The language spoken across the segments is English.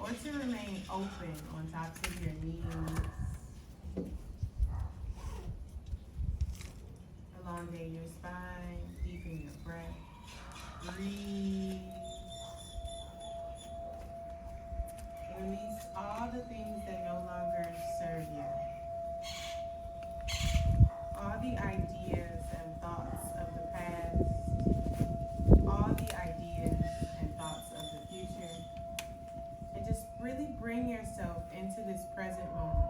or to remain open on tops of your knees. Elongate your spine, deepen your breath. Breathe. Release all the things that no longer serve you. All the ideas and thoughts of the past, all the ideas and thoughts of the future, and just really bring yourself into this present moment,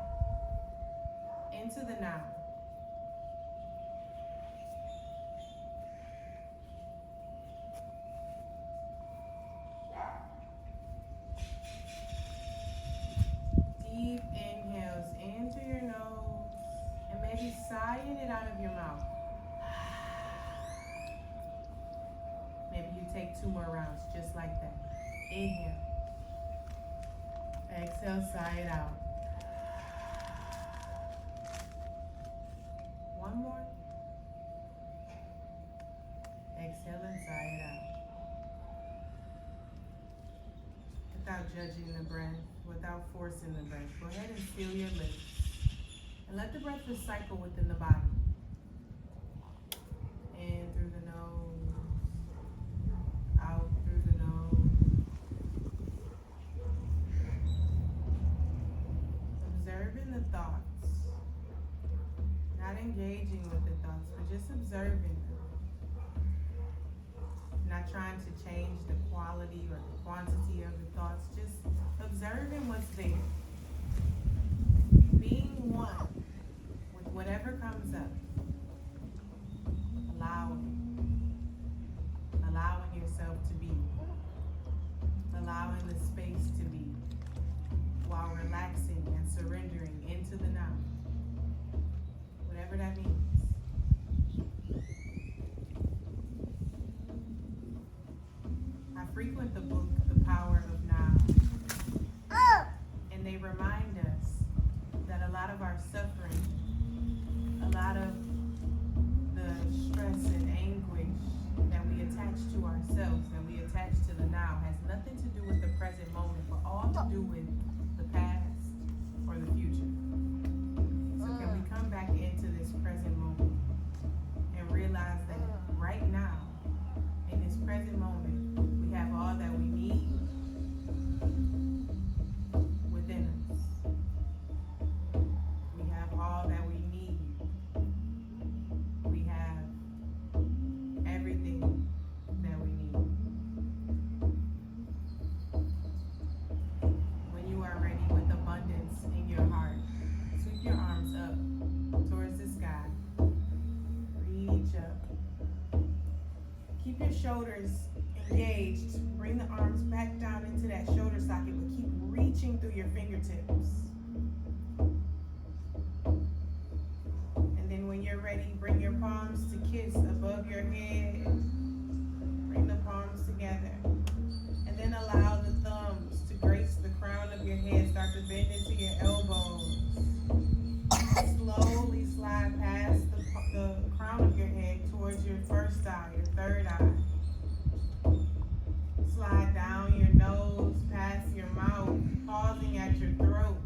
into the now. Deep inhales into your nose, and maybe sighing it out of your mouth. Maybe you take 2 more rounds just like that. Inhale. Exhale, sigh it out. 1 more. Exhale and sigh it out. Without judging the breath, without forcing the breath, go ahead and seal your lips. And let the breath recycle within the body. In through the nose, out through the nose. Observing the thoughts. Not engaging with the thoughts, but just observing them. Not trying to change the quality or the quantity of the thoughts, just observing what's there. Being one with whatever comes up. Allowing yourself to be. Allowing the space to be. While relaxing and surrendering into the now. Whatever that means. I frequent the book, The Power of Now. And they remind us that a lot of our suffering, a lot of the stress and anguish that we attach to ourselves, that we attach to the now, has nothing to do with the present moment, but all to do with the past or the future. So can we come back into this present moment and realize that right now, in this present moment, we have all that we need within us. We have all that we need. We have everything that we need. When you are ready with abundance in your heart, sweep your arms up towards the sky. Reach up. Keep your shoulders engaged. Bring the arms back down into that shoulder socket, but keep reaching through your fingertips. And then when you're ready, bring your palms to kiss above your head. Bring the palms together. And then allow the thumbs to grace the crown of your head. Start to bend into your elbows. Slowly slide past the crown of your head towards your first eye, your third eye. Slide down your nose, past your mouth, pausing at your throat.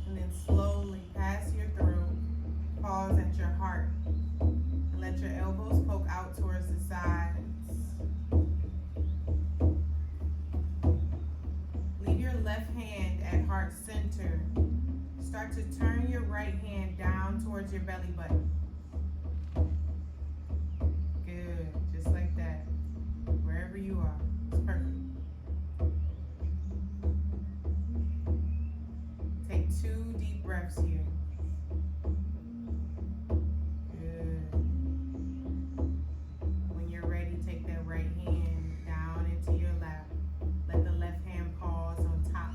And then slowly past your throat, pause at your heart. And let your elbows poke out towards the sides. Leave your left hand at heart center. Start to turn your right hand down towards your belly button. Good, just like that. Wherever you are, it's perfect. Take 2 deep breaths here. Good. When you're ready, take that right hand down into your lap. Let the left hand pause on top.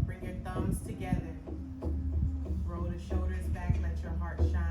Bring your thumbs together. Roll the shoulders back, let your heart shine.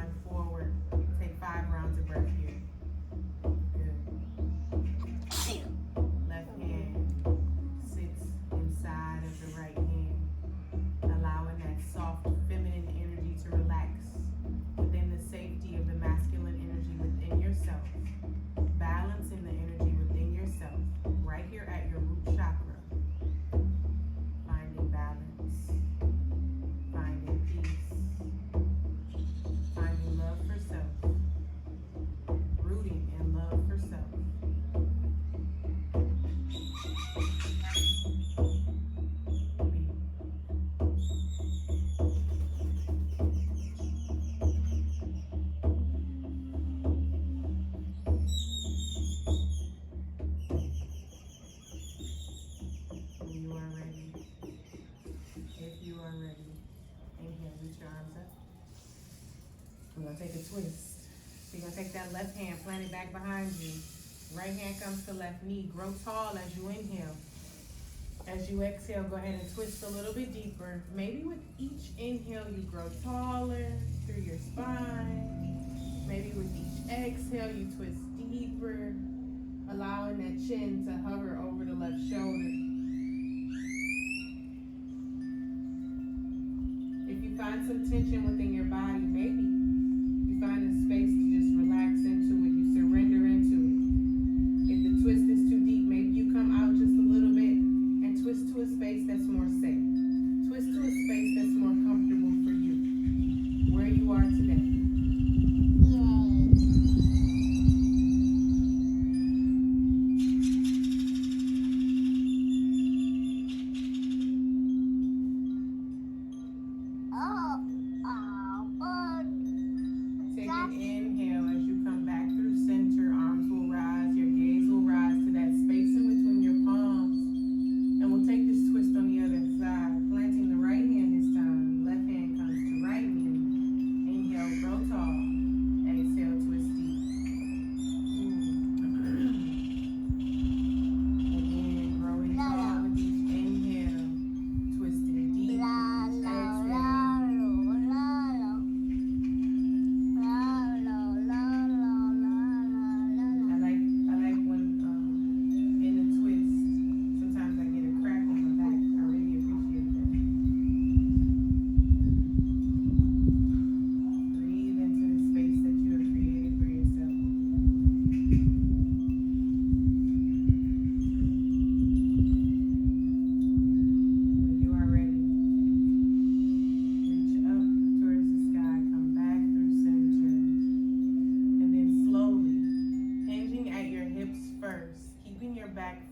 gonna take a twist. So you're gonna take that left hand, plant it back behind you. Right hand comes to left knee. Grow tall as you inhale. As you exhale, go ahead and twist a little bit deeper. Maybe with each inhale, you grow taller through your spine. Maybe with each exhale, you twist deeper, allowing that chin to hover over the left shoulder. If you find some tension within your body, maybe you find a space to just relax into it. You surrender into it. If the twist is too deep, maybe you come out just a little bit and twist to a space that's more safe. Twist to a space that's more comfortable for you, where you are today. Take an inhale as you come back through center. Arms will rise, your gaze will rise to that space in between your palms. And we'll take this twist on the other side, planting the right hand this time. Left hand comes to right knee. Inhale, grow tall. Exhale, twist deep. Again, growing tall with each inhale. Twisting deep. Exhale.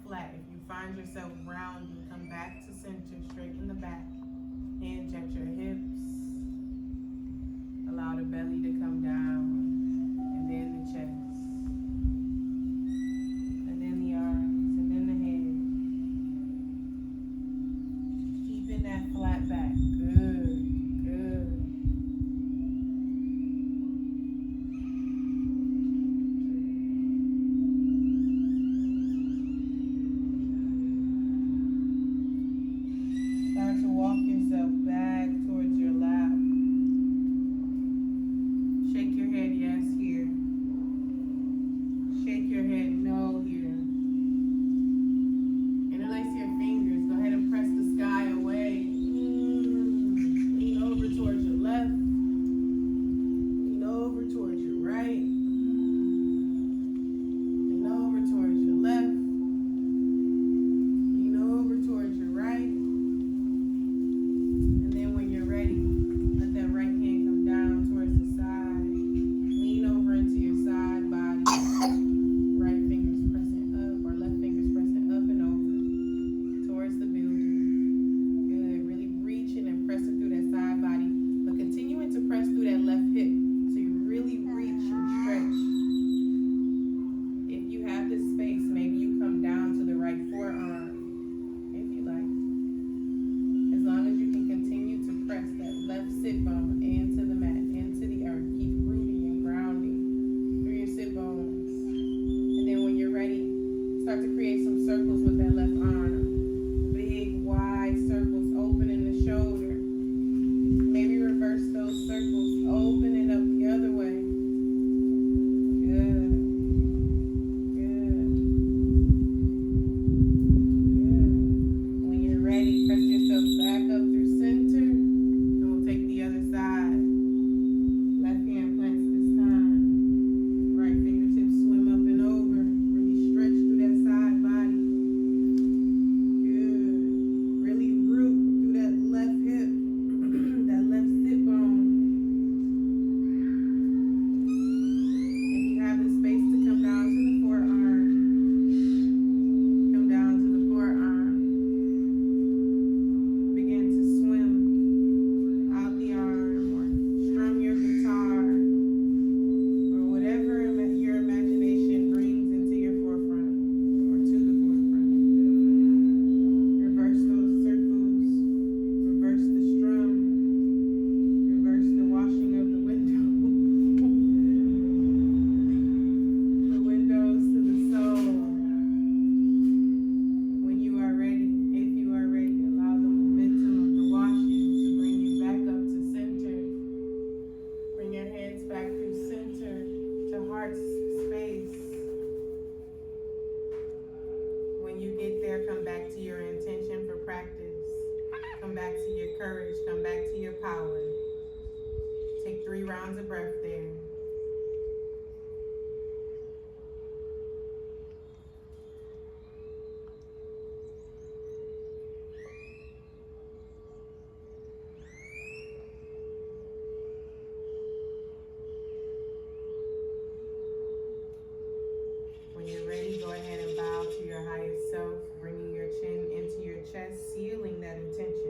Flat. If you find yourself rounding, come back to center, straighten the back. Hinge at your hips. Allow the belly to come down, and then the chest, and then the arms, and then the head. Keeping that flat back. Good, good. Walk yourself back towards your lap. Shake your head yes here. Shake your head no here. Interlace your fingers. Go ahead and press the sky away. Lean over towards your left. Lean over towards your right. Lean over towards your left. Lean over towards your right. Sit bone into the mat, into the earth. Keep rooting and grounding through your sit bones. And then when you're ready, start to create some circles with that left arm. Big, wide circles, opening the shoulder. Maybe reverse those circles, open it up the other way. Good. Good. Good. When you're ready, press yourself back up through center. Take the other side. Left hand plants this time. Right fingertips swim up and over. Really stretch through that side body. back to your courage. Come back to your power. Take 3 rounds of breath there. When you're ready, go ahead and bow to your highest self, bringing your chin into your chest, sealing that intention.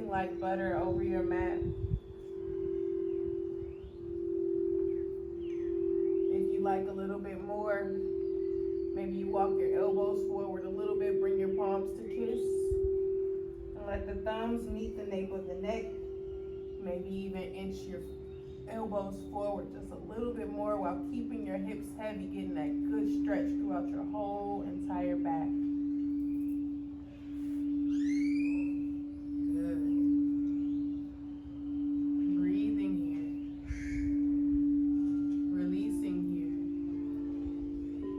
Like butter over your mat. If you like a little bit more, maybe you walk your elbows forward a little bit, bring your palms to kiss, and let the thumbs meet the nape of the neck. Maybe even inch your elbows forward just a little bit more while keeping your hips heavy, getting that good stretch throughout your whole entire back.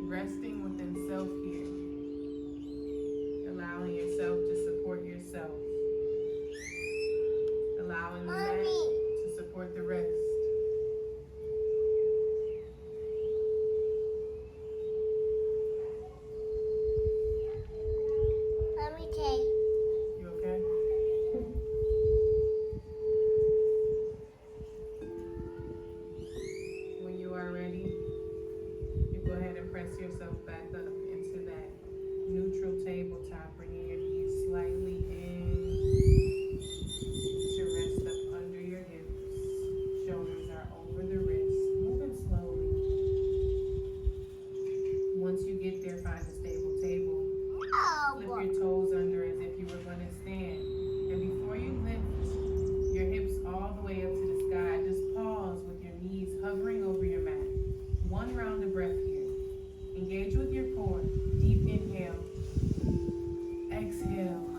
Resting within self here, allowing yourself to support yourself, allowing the mat to support the rest. You okay? When you are ready, go ahead and press yourself back up into that neutral tabletop, bringing your knees slightly in to rest up under your hips. Shoulders are over the wrists. Moving slowly. Once you get there, find a stable table. Flip your toes under as if you were going to stand. And before you lift your hips all the way up to the sky, just pause with your knees hovering over your mat. 1 round of breath here. Engage with your core. Deep inhale. Exhale.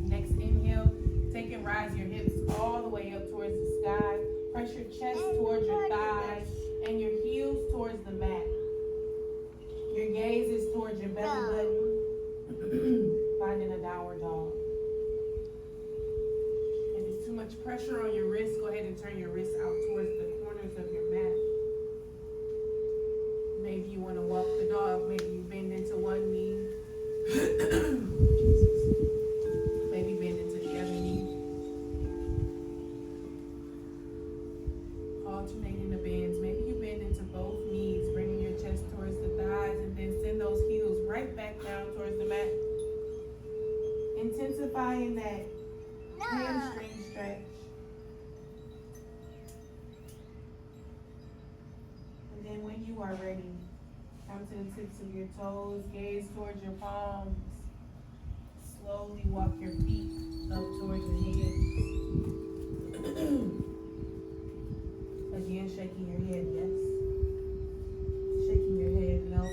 Next inhale. Take and rise your hips all the way up towards the sky. Press your chest towards your thighs and your heels towards the mat. Your gaze is towards your belly button. Find finding a downward dog. If there's too much pressure on your wrist, go ahead and turn your wrists out towards the corners of your mat. Maybe you want to walk the dog. Maybe you bend into one knee. Maybe bend into the other knee. Alternating the bends. Maybe you bend into both knees, bringing your chest towards the thighs, and then send those heels right back down towards the mat. Intensifying that hamstring stretch. And then when you are ready, come to the tips of your toes, gaze towards your palms. Slowly walk your feet up towards your hands. Again, shaking your head, yes. Shaking your head, no.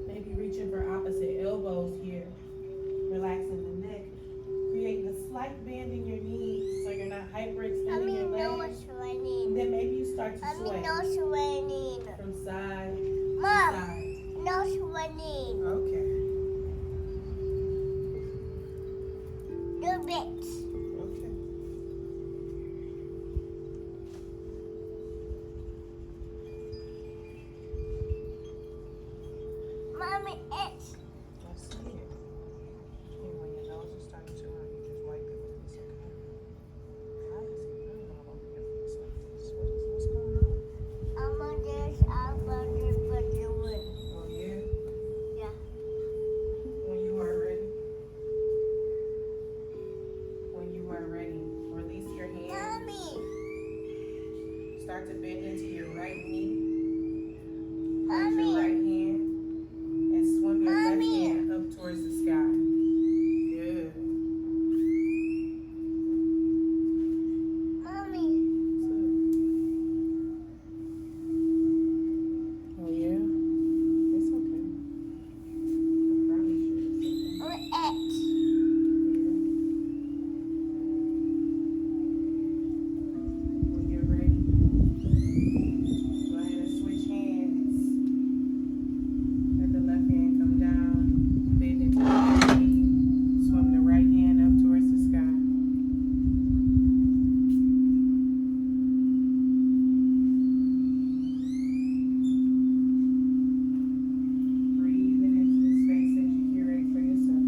Maybe reaching for opposite elbows here. Relaxing the neck. Creating a slight bend in your knees so you're not hyperextending your legs. And then maybe you start to sway. From side to side. No swimming. Okay. No bits. Okay. Mommy, it's. I see it. And when your nose is starting to run, you just wipe it with this, okay? Why is it running all over your face like this? What's going on? I'm on this, I'm on this, but you would. Oh, yeah? Yeah. When you are ready. When you are ready, release your hands. Mommy. Start to bend into your right knee. Hold Mommy. your right hand and swim your left Mommy. hand up towards the sky. Good. Mommy. Oh, yeah? It's okay. I promise you it's okay. It's. When you're ready, go ahead and switch hands. Let the left hand come down, bend into the right knee, swim the right hand up towards the sky. Breathing into the space that you curate for yourself.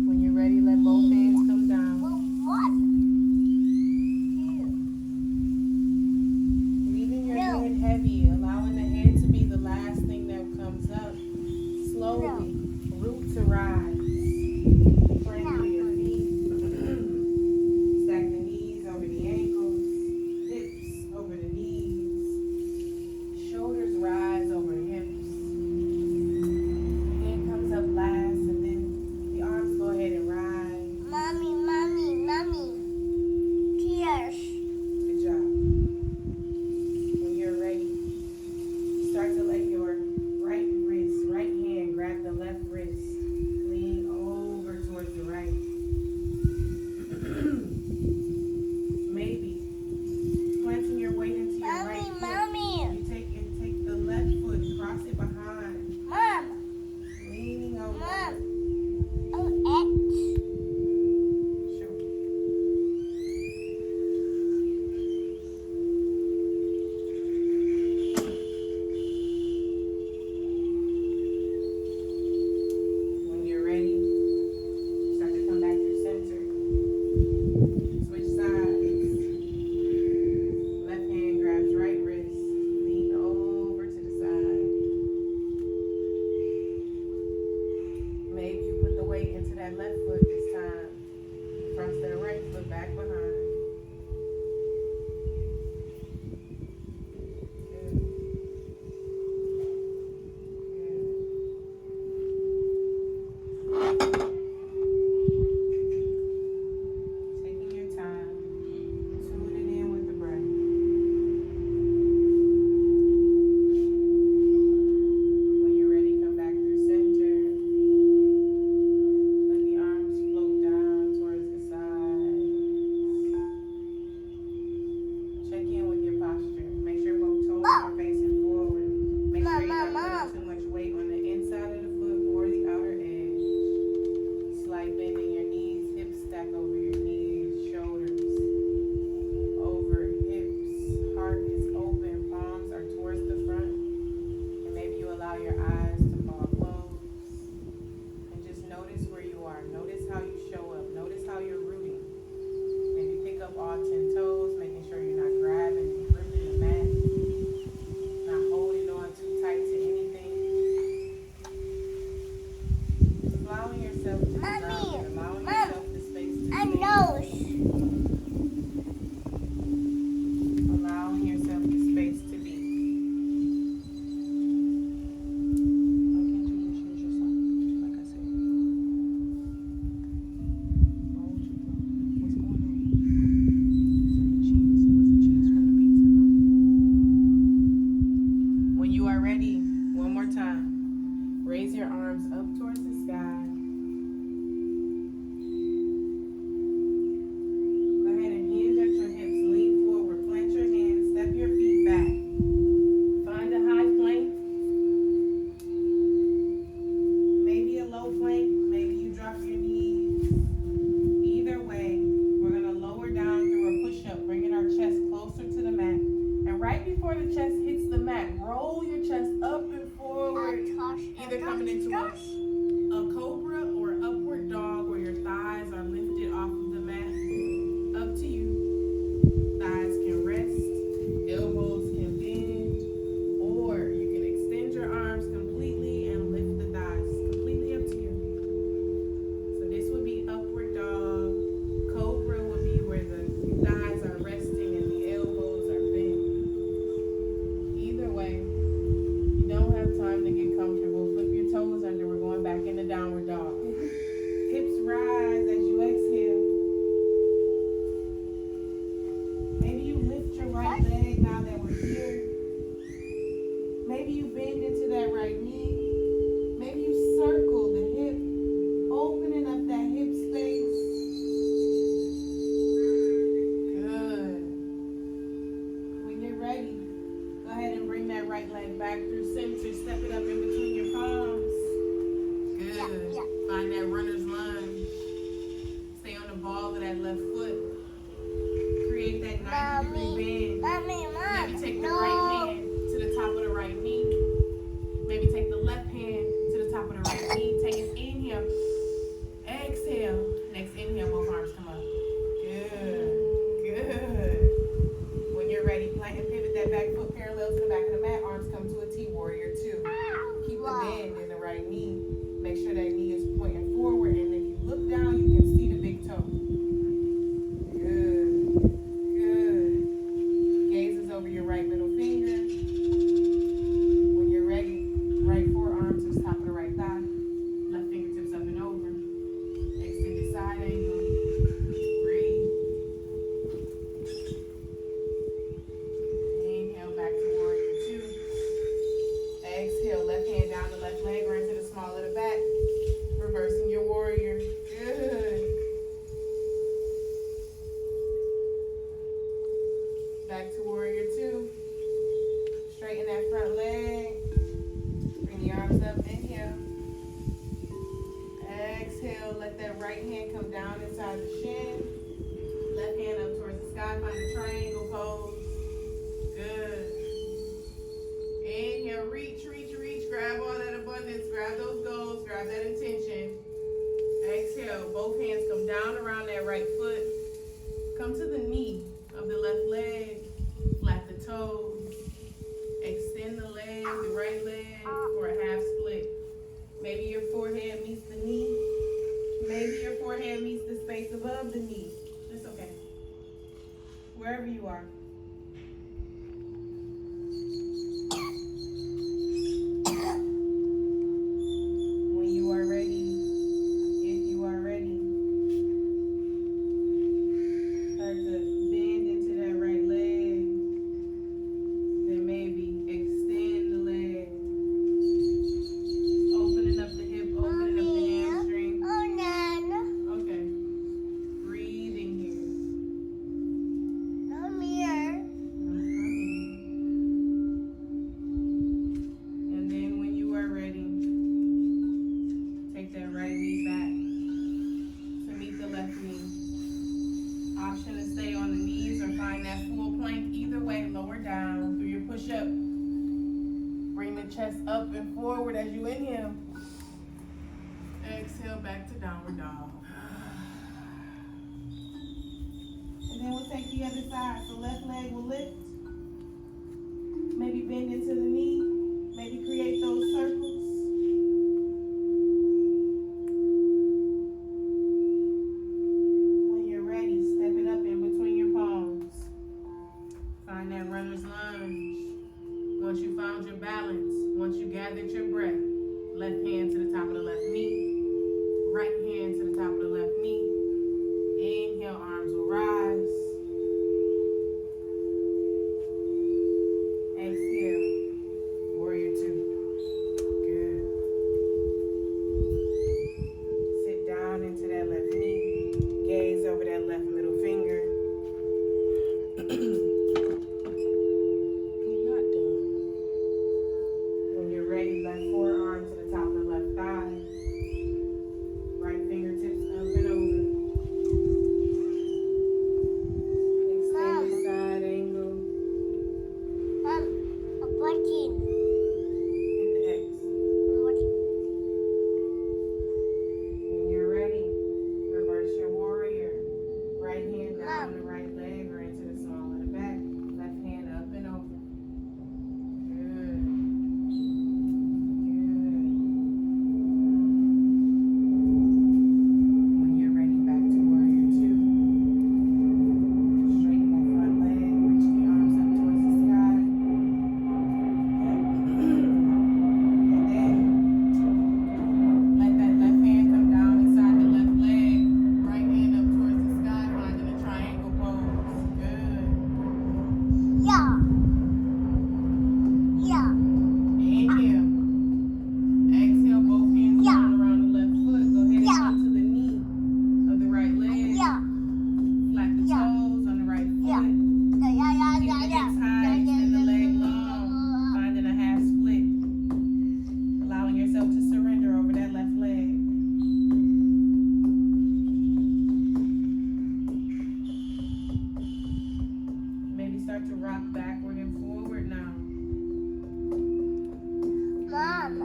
When you're ready, let both hands come down. What? Leaving your No. head heavy, allowing the head to be the last thing that comes up. Slowly, root to rise. Planting your feet. Stack the knees over the ankles. Hips over the knees. Shoulders rise over the hips. Head comes up last, and then the arms go ahead and rise. Mommy, mommy, mommy. Tears. Good job. When you're ready, start to let your right hand grab the left wrist. Lean over towards the right. Maybe planting your weight into your right Mommy, foot. mommy. You take the left foot, cross it behind, Mom. leaning over. Mom. Oh, it's. Sure. When you're ready, start to come back to center. Switch sides. Left hand grabs right wrist. Lean over to the side. Maybe you put the weight into that left foot this time. Cross that right foot back behind. Good. Good. Taking your time, tuning in with the breath. When you're ready, come back through center. Let the arms float down towards the side. hand come down inside the shin. Left hand up towards the sky. Find a triangle pose. Good. Inhale, reach, reach, reach. Grab all that abundance. Grab those goals. Grab that intention. Exhale. Both hands come down around that right foot. Come to the knee of the left leg. Flat the toes. Extend the leg, the right leg, for a half split. Maybe your forehead meets the knee. Maybe your forehead meets the space above the knee. It's okay. Wherever you are. When you are ready, if you are ready, start to bend into that right leg. Then maybe extend the leg. Opening up the hip, opening up the hamstring. Okay. Breathing here. And then when you are ready, take that right knee back to meet the left knee. Option to stay on the knees or find that full plank. Either way, lower down through your push-up. Bring the chest up and forward as you inhale. Exhale back to downward dog. And then we'll take the other side. So left leg will lift. Maybe bend into the knee. Maybe create those circles. When you're ready, step it up in between your palms. Find that runner's lunge. Once you found your balance, once you gathered your breath, left hand to the top of the left knee, right hand to the top of the left knee. Inhale, arms will rise. Exhale, warrior two. Good. Sit down into that left knee. Gaze over that left middle finger. When you're ready, left forearm to the top of the left thigh. Right fingertips up and over. Extend the side angle. Hit the X. When you're ready, reverse your warrior. Right hand down the right leg or into the small of the back. Left hand up and over. Good. Good. When you're ready, back to warrior two. Straighten that front leg. Reach the arms up towards the sky. And then let that left hand come down inside the left leg. Right hand up towards the sky, finding a triangle pose. Good. Inhale. Exhale, both hands down around the left foot. Go ahead and come to the knee of the right leg. Flat the toes on the right foot. Keep the hips high, extend the leg long. Finding a half split. Allowing yourself to surrender over that left leg. Maybe start to rock backward and forward now. What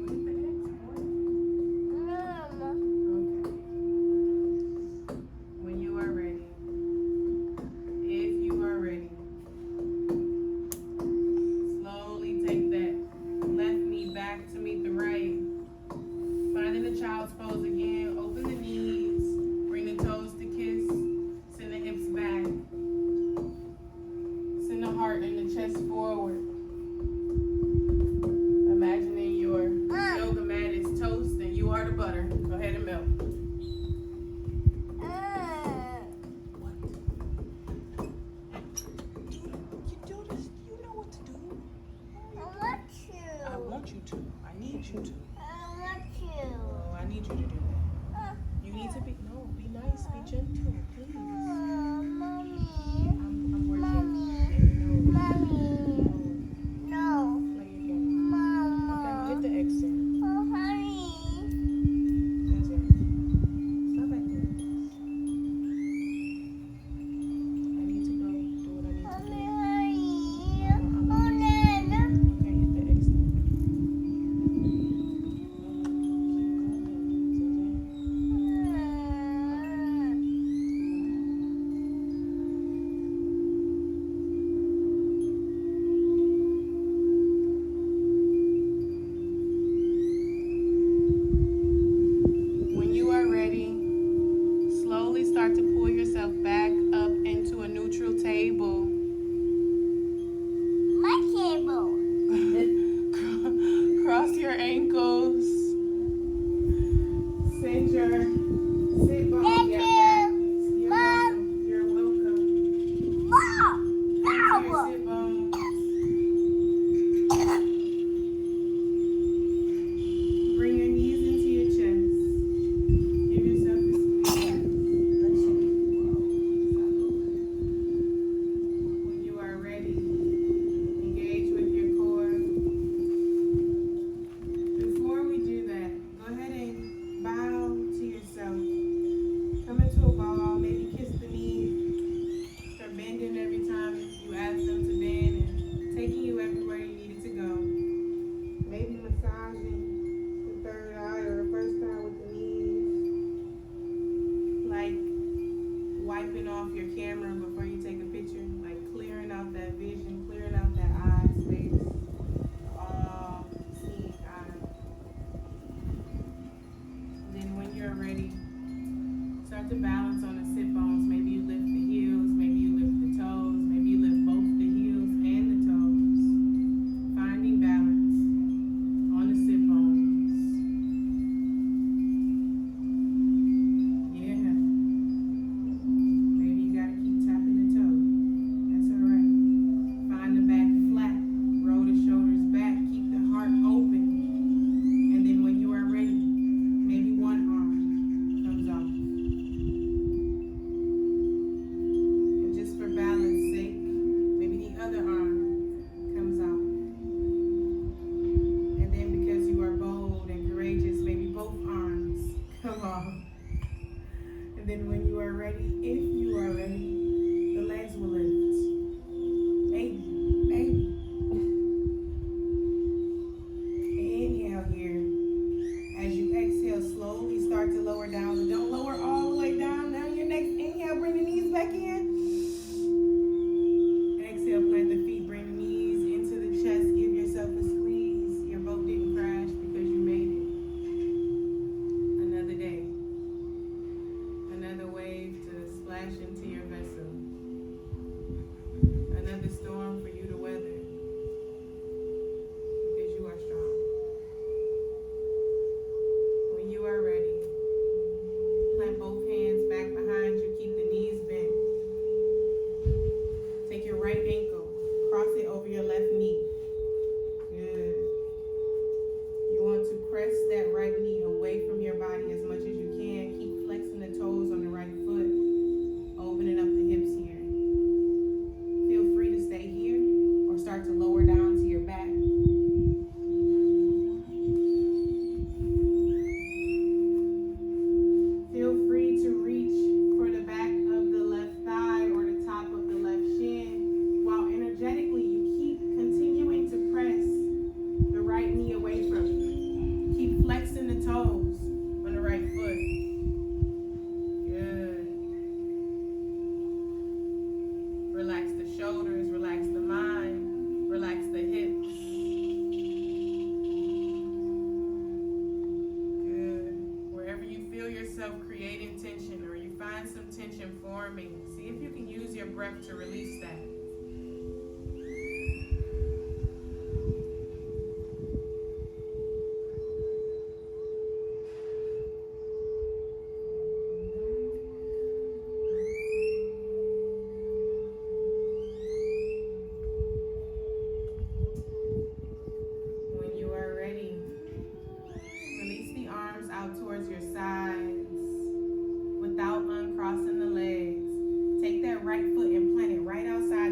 is the X, boy? Okay. When you are ready, if you are ready, slowly take that left knee back to meet the right. Finding the child's pose again. Open the knees. Bring the toes to kiss. Send the hips back. Send the heart and the chest forward. Imagining your yoga mat is toast and you are the butter. Go ahead and melt. You do this. You know what to do. I want you to. I need you to. Oh, I need you to do that. You need to be nice, be gentle, please. I'm working. Mommy. No. Play again. Okay, hit the ankles. Send your sit bones. Thank Yeah, you, back. Mom. You're welcome. Mom. Into your Mom. sit bones. Bring your knees into your chest. Give yourself a squeeze. When you are ready, engage with your core. Before we do that, go ahead and bow to yourself. Come into a ball, maybe kiss the knees. They're bending every time you ask them to bend and taking you everywhere you needed to go. Maybe massaging the third eye or the first eye with the knees. Like wiping off your camera before you take a picture. Like clearing out that vision, clearing out that eye space. All seeing eye. Then when you're ready, start to balance on the sit bones. Maybe you lift the heels, maybe you lift the toes, maybe you lift both the heels and the toes. Finding balance on the sit bones. Yeah. Maybe you gotta keep tapping the toe. That's alright. Find the back flat. Roll the shoulders back. Keep the heart open. And then when you are ready, maybe one arm comes off. And just for balance sake, maybe the other arm comes out. And then because you are bold and courageous, maybe both arms come off. And then when you are ready, if you are ready, the legs will lift. Maybe. Inhale here. As you exhale, slowly start to lower down. But don't lower all the way down. Now your next inhale, bring the knees back in. Exhale, plant the feet, bring the knees into the chest. Give yourself a squeeze. Your boat didn't crash because you made it. Another day. Another wave to splash into your vessel. Another storm for you to weather. Because you are strong. When you are ready, plant both hands back behind you. Keep the knees bent. Take your right ankle, cross it over your left knee. Good. You want to press that right knee away from your body as much as you can. Keep flexing the toes on the right foot, opening up the hips here. Feel free to stay here or start to lower down to your back. Feel free to reach for the back of the left thigh or the top of the left shin, while energetically you keep continuing to press the right knee away from you. Keep flexing the toes on the right foot. Good. Relax the shoulders, relax the mind, relax the hips. Good. Wherever you feel yourself creating tension or you find some tension forming, see if you can use your breath to release that. When you are ready, release the arms out towards your sides without uncrossing the legs. Take that right foot and plant it right outside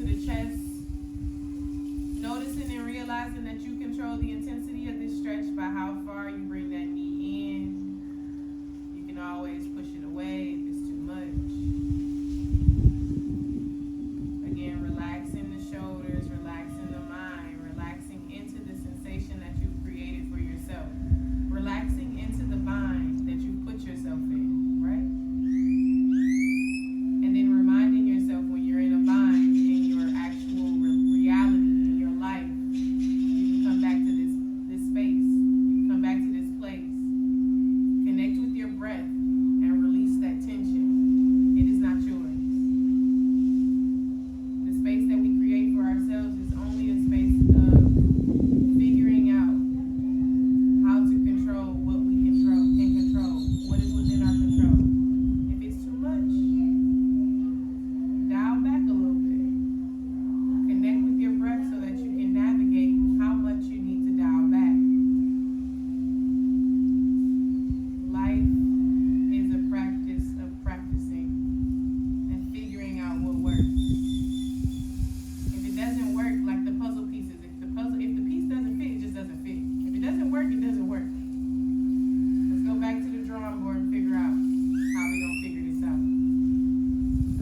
into the chest. Noticing and realizing that you control the intensity of this stretch by how far you bring that knee in. You can always push it away if it's too much. Again, relaxing the shoulders, relaxing the mind, relaxing into the sensation that you've created for yourself. Relaxing into the bind that you put yourself in, right? And then reminding yourself when you're in a bind in your actual reality in your life, you can come back to this space. You can come back to this place. Connect with your breath and release that tension. It is not yours. The space that we create for ourselves is only a space of figuring out how to control what we can control, what is within our control. If it's too much, dial back a little bit. Connect with your breath so that you can navigate how much you need to dial back. Life is a practice of practicing and figuring out what works. If it doesn't work, like the puzzle pieces, if the piece doesn't fit, it just doesn't fit. If it doesn't work, it doesn't work. Let's go back to the drawing board and figure out how we gonna figure this out.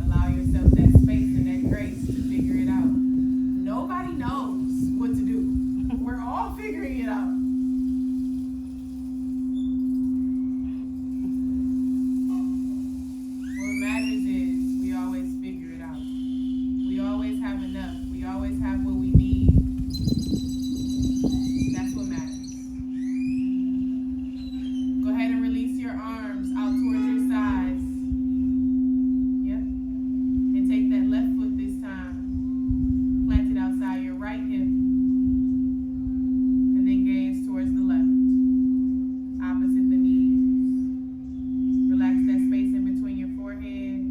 Allow yourself that space and that grace to figure it out. Nobody knows what to do. We're all figuring it out. What matters is we always figure it out. We always have enough. We always have what we need. That's what matters. Go ahead and release your arms out towards your sides. Yep. And take that left foot this time. Plant it outside your right hip. And then gaze towards the left. Opposite the knees. Relax that space in between your forehead.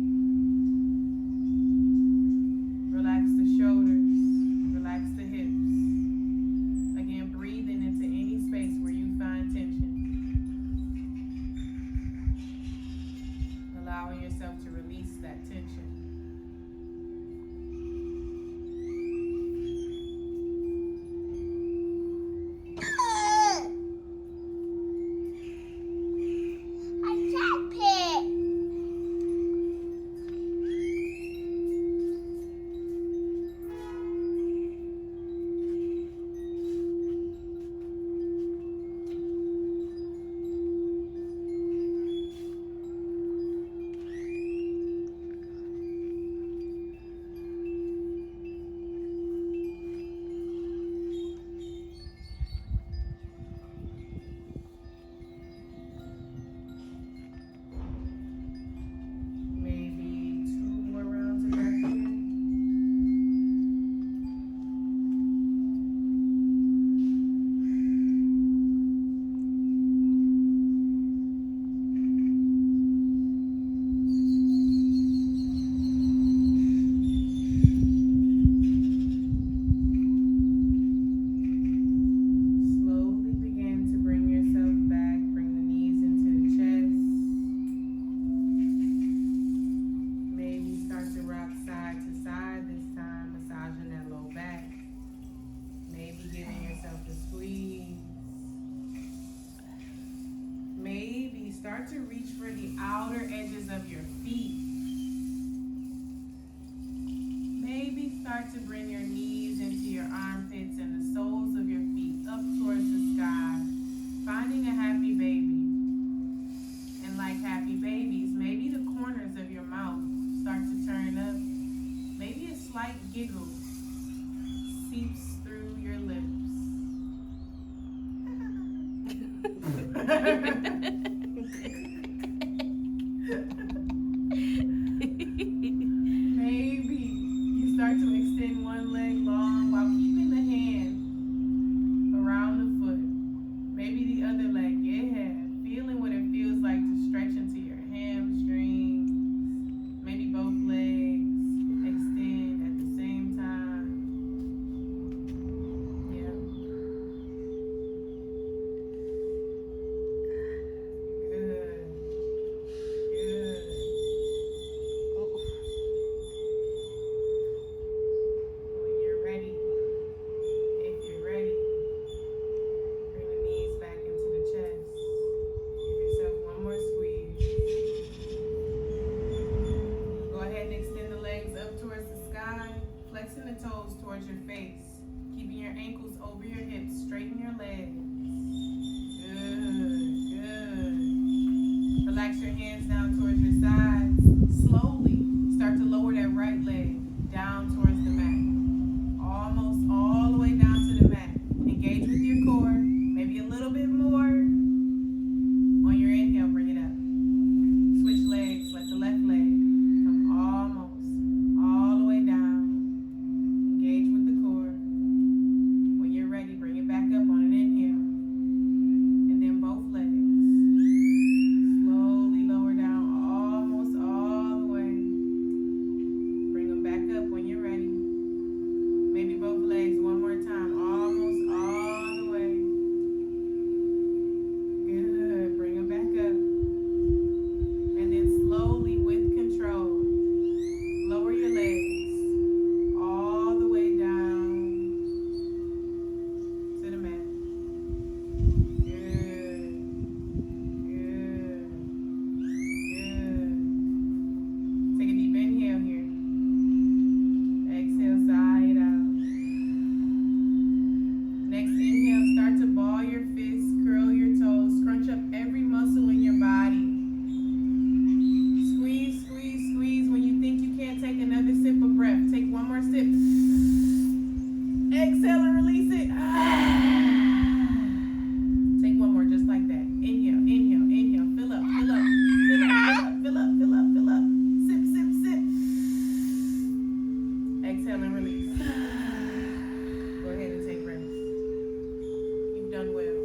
Relax the shoulders. Relax the hips. Again, breathing into any space where you find tension. Allowing yourself to release that tension. I can't pick. Maybe 2 more rounds of breath in. Slowly begin to bring yourself back. Bring the knees into the chest. Maybe start to rock side to side this time, massaging that low back. Maybe giving yourself a squeeze. Maybe start to reach for the outer edges of your feet. Maybe start to bring your knees into your armpits and the soles of your feet up towards the sky, finding a happy baby. And like happy babies, maybe the corners of your mouth start to turn up. Maybe a slight giggle seeps through your lips. Maybe you start to extend one leg long while keeping the hand around the foot. Maybe the other leg, yeah. Feeling what it feels like to stretch into your hamstrings. Maybe both legs extend at the same time. Yeah. toes towards your face. Keeping your ankles over your hips. Straighten your legs. Good, good. Relax your hands down towards your sides. Slowly start to lower that right leg down towards the mat. Almost all the way down to the mat. Engage with your core. Maybe a little bit more. On your inhale, bring it up. Switch legs. Let the left leg come almost all the way down. Engage with the core. When you're ready, bring it back up on an inhale. And then both legs. Slowly lower down almost all the way. Bring them back up when you're ready. Maybe both legs one more time. Almost all the way. Good. Bring them back up. And then slowly with control, lower your legs all the way down to the mat. Good. Good. Good. Take a deep inhale here. Exhale, sigh it out. Next inhale, start to ball your fists, curl your toes, scrunch up every muscle in your body. Squeeze, squeeze, squeeze. When you think you can't take another sip of breath, take one more sip. Exhale and release it. Take one more just like that. Inhale, inhale, inhale. Fill up, fill up, fill up, fill up, fill up, fill up, fill up. Sip, sip, sip. Exhale and release. Go ahead and take rest. You've done well.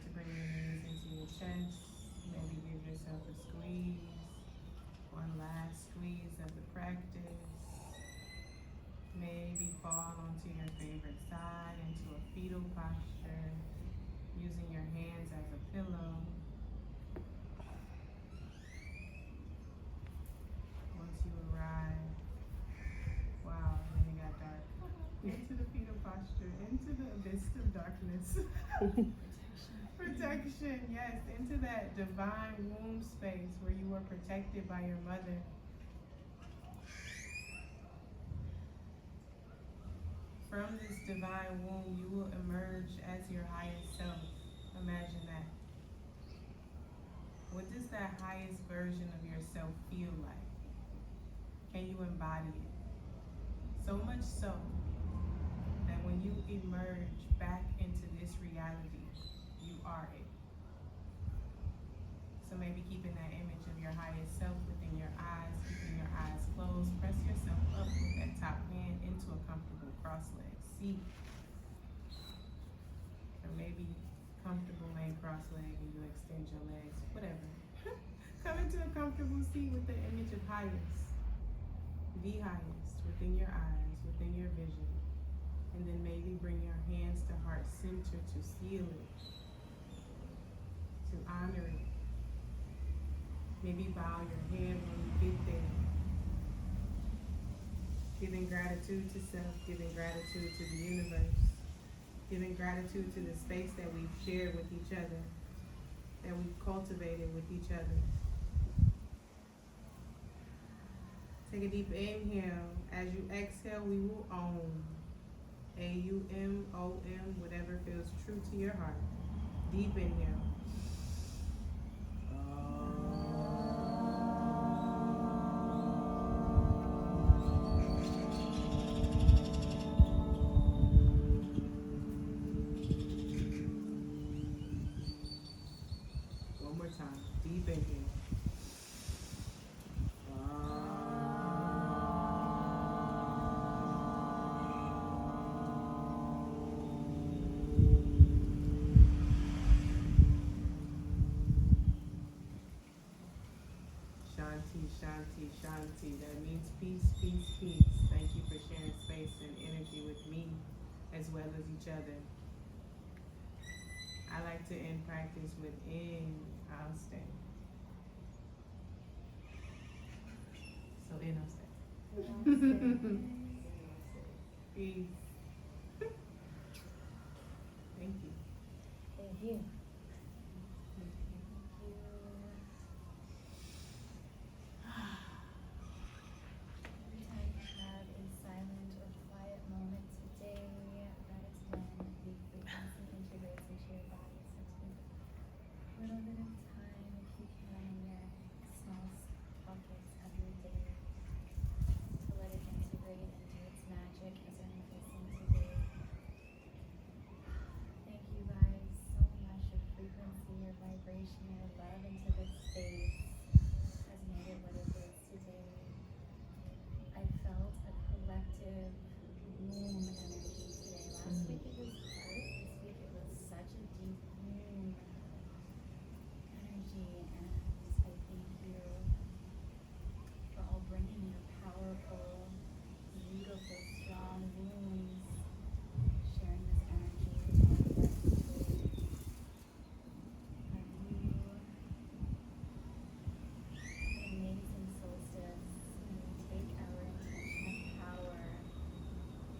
like to bring your knees into your chest. Maybe give yourself a squeeze. One last squeeze of the practice. Maybe fall onto your favorite side into a fetal posture, using your hands as a pillow. Once you arrive, wow, then it got dark. Into the fetal posture, into the abyss of darkness. Protection, yes, into that divine womb space where you were protected by your mother. From this divine womb, you will emerge as your highest self. Imagine that. What does that highest version of yourself feel like? Can you embody it? So much so that when you emerge back into this reality, you are it. So maybe keeping that image of your highest self within your eyes, keeping your eyes closed, press yourself up with that top hand into a comfortable cross-leg seat. Or maybe comfortable laying cross-leg and you extend your legs, whatever. Come into a comfortable seat with the image of highest, the highest, within your eyes, within your vision. And then maybe bring your hands to heart center to seal it, to honor it. Maybe bow your head when you get there. Giving gratitude to self, giving gratitude to the universe, giving gratitude to the space that we've shared with each other, that we've cultivated with each other. Take a deep inhale. As you exhale, we will Om. A-U-M-O-M, whatever feels true to your heart. Deep inhale. One more time. Deep inhale. Shanti, Shanti, Shanti. That means peace, peace, peace. Thank you for sharing space and energy with me as well as each other. I like to end practice with in, I'll stay. So in, I'll stay. Peace. Thank you. Thank you. Every time you have a silent or quiet moment today, that is when the frequency integrates into your body. So take a little bit of time, if you can, in your small pockets of your day to let it integrate into its magic as we're increasing today. Thank you guys so much. Your frequency, your vibration, your love into this space has made it what it is today. I felt a collective womb energy today. Last week it was heart. This week it was such a deep womb energy. And I thank you for all bringing your powerful, beautiful, strong wombs, sharing this energy with all of us today. An amazing solstice. And we take our intention of power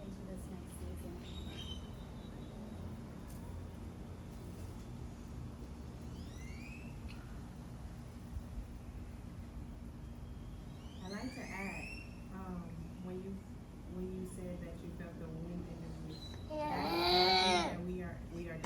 into this next season. I'd like to add, when you said that you felt the womb energy, that means that we are